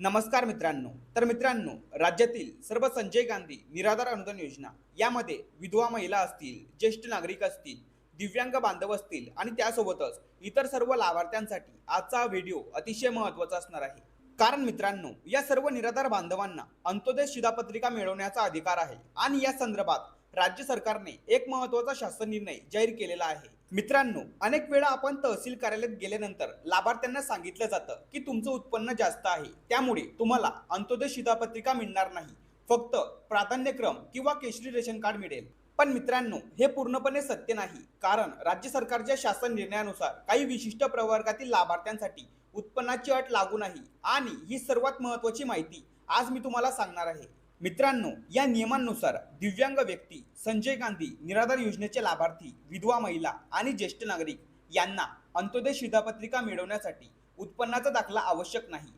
नमस्कार मित्रांनो, राज्यातील सर्व संजय गांधी निराधार अनुदान योजना यामध्ये विधवा महिला असतील, ज्येष्ठ नागरिक असतील, दिव्यांग बांधव असतील आणि त्यासोबतच इतर सर्व लाभार्थ्यांसाठी आजचा व्हिडिओ अतिशय महत्त्वाचा असणार आहे। कारण मित्रांनो, या सर्व निराधार बांधवांना अंत्योदय शिधापत्रिका मिळवण्याचा अधिकार आहे आणि या संदर्भात राज्य सरकारने एक महत्त्वाचा शासन निर्णय जाहीर केलेला आहे। मित्रांनो, अनेक वेळा आपण तहसील कार्यालयात गेल्यानंतर लाभार्थ्यांना सांगितलं जातं की तुमचं उत्पन्न जास्त आहे, त्यामुळे तुम्हाला अंत्योदय शिधापत्रिका मिळणार नाही, फक्त प्राधान्यक्रम किंवा केशरी रेशन कार्ड मिळेल। पण मित्रांनो, हे पूर्णपणे सत्य नाही, कारण राज्य सरकारच्या शासन निर्णयानुसार काही विशिष्ट प्रवर्गातील लाभार्थ्यांसाठी उत्पन्नाची अट लागू नाही आणि ही सर्वात महत्त्वाची माहिती आज मी तुम्हाला सांगणार आहे। मित्रांनो, या नियमांनुसार दिव्यांग व्यक्ती, संजय गांधी निराधार योजनेचे लाभार्थी, विधवा महिला आणि ज्येष्ठ नागरिक यांना अंत्योदय शिधापत्रिका मिळवण्यासाठी उत्पन्नाचा दाखला आवश्यक नाही,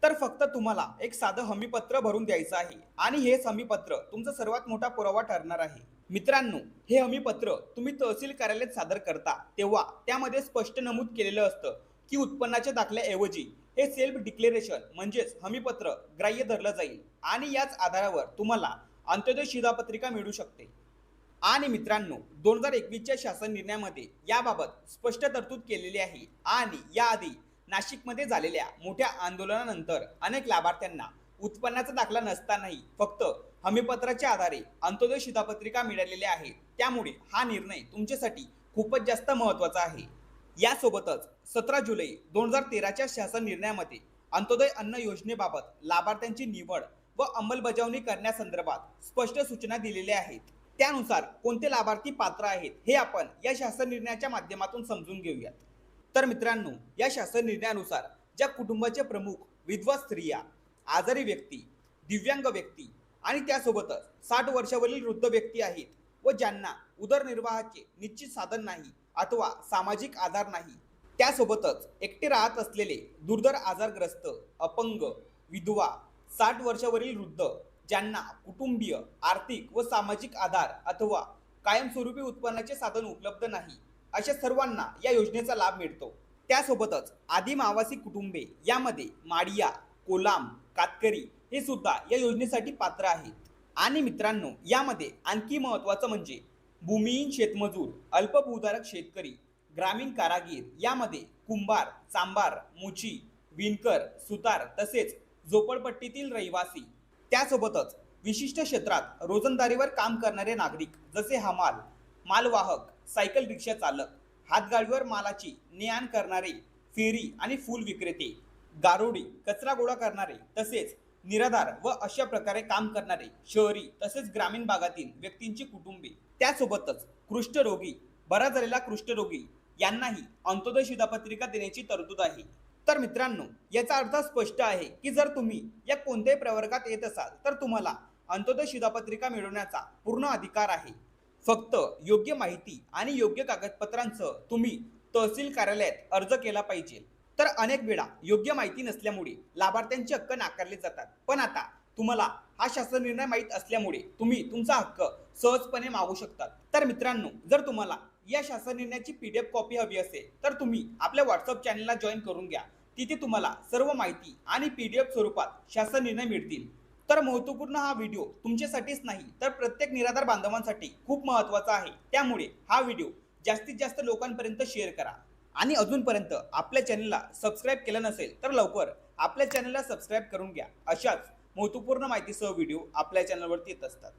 तर फक्त तुम्हाला एक साधं हमीपत्र भरून द्यायचं आहे आणि हेच हमीपत्र तुमचा सर्वात मोठा पुरावा ठरणार आहे। मित्रांनो, हे हमीपत्र तुम्ही तहसील कार्यालयात सादर करता तेव्हा त्यामध्ये स्पष्ट नमूद केलेलं असतं की उत्पन्नाच्या दाखल्याऐवजी हे सेल्फ डिक्लेरेशन म्हणजेच हमीपत्र ग्राह्य धरलं जाईल आणि याच आधारावर तुम्हाला अंत्योदय शिधापत्रिका मिळू शकते। आणि मित्रांनो, 2021च्या शासन निर्णयामध्ये याबाबत स्पष्ट तरतूद केलेली आहे आणि याआधी नाशिकमध्ये झालेल्या मोठ्या आंदोलनानंतर अनेक लाभार्थ्यांना उत्पन्नाचा दाखला नसतानाही फक्त हमीपत्राच्या आधारे अंत्योदय शिधापत्रिका मिळालेल्या आहेत, त्यामुळे हा निर्णय तुमच्यासाठी खूपच जास्त महत्त्वाचा आहे। यासोबतच 17 जुलै 2013च्या शासन निर्णयामध्ये अंत्योदय अन्न योजनेबाबत लाभार्थ्यांची निवड व अंमलबजावणी करण्यासंदर्भात स्पष्ट सूचना दिलेल्या आहेत। त्यानुसार कोणते लाभार्थी पात्र आहेत हे आपण या शासन निर्णयाच्या माध्यमातून समजून घेऊयात। तर मित्रांनो, या शासन निर्णयानुसार ज्या कुटुंबाचे प्रमुख विधवा स्त्रिया, आजारी व्यक्ती, दिव्यांग व्यक्ती आणि त्यासोबतच 60 वर्षावरील वृद्ध व्यक्ती आहेत व ज्यांना उदरनिर्वाहाचे निश्चित साधन नाही अथवा सामाजिक आधार नाही, त्यासोबतच एकटे राहत असलेले दुर्धर आजारग्रस्त, अपंग, विधवा, 60 वर्षावरील वृद्ध ज्यांना कुटुंबीय, आर्थिक व सामाजिक आधार अथवा कायमस्वरूपी उत्पन्नाचे साधन उपलब्ध नाही, अशा सर्वांना या योजनेचा लाभ मिळतो। त्यासोबतच आदिम आवासी कुटुंबे यामध्ये माडिया, कोलाम, कातकरी हे सुद्धा या योजनेसाठी पात्र आहेत। आणि मित्रांनो, यामध्ये आणखी महत्त्वाचं म्हणजे भूमिहीन शेतमजूर, अल्पभूधारक शेतकरी, ग्रामीण कारागीर यामध्ये कुंभार, चांभार, मुची, विणकर, सुतार तसेच झोपडपट्टीतील रहिवासी, त्यासोबतच विशिष्ट क्षेत्रात रोजंदारीवर काम करणारे नागरिक जसे हमाल, मालवाहक, सायकल रिक्षा चालक, हातगाडीवर मालाची ने-आण करणारे, फेरी आणि फूल विक्रेते, गारोडी, कचरा गोळा करणारे तसेच निराधार व अशा प्रकारे काम करणारे शहरी तसेच ग्रामीण भागातील व्यक्तींची कुटुंबे, त्यासोबतच कुष्ठरोगी, बरा झालेला कुष्ठरोगी यांनाही अंत्योदय शिधापत्रिका देण्याची तरतूद आहे। तर मित्रांनो, याचा अर्थ स्पष्ट आहे की जर तुम्ही या कोणत्याही प्रवर्गात येत असाल तर तुम्हाला अंत्योदय शिधापत्रिका मिळवण्याचा पूर्ण अधिकार आहे। फक्त योग्य माहिती आणि योग्य कागदपत्रांसह तुम्ही तहसील कार्यालयात अर्ज केला पाहिजे। तर अनेक वेळा योग्य माहिती नसल्यामुळे लाभार्थ्यांचे हक्क नाकारले जातात, पण आता तुम्हाला हा शासन निर्णय माहीत असल्यामुळे तुम्ही तुमचा हक्क सहजपणे मागू शकतात। तर मित्रांनो, जर तुम्हाला या शासन निर्णयाची PDF कॉपी हवी असेल तर तुम्ही आपल्या व्हॉट्सअप चॅनलला जॉईन करून घ्या, तिथे तुम्हाला सर्व माहिती आणि PDF स्वरूपात शासन निर्णय मिळतील। तर महत्त्वपूर्ण हा व्हिडिओ तुमच्यासाठीच नाही तर प्रत्येक निराधार बांधवांसाठी खूप महत्त्वाचा आहे, त्यामुळे हा व्हिडिओ जास्तीत जास्त लोकांपर्यंत शेअर करा। आणि अजूनपर्यंत आपल्या चॅनलला सबस्क्राईब केलं नसेल तर लवकर आपल्या चॅनलला सबस्क्राईब करून घ्या। अशाच महत्त्वपूर्ण माहितीसह व्हिडिओ आपल्या चॅनलवरती येत असतात।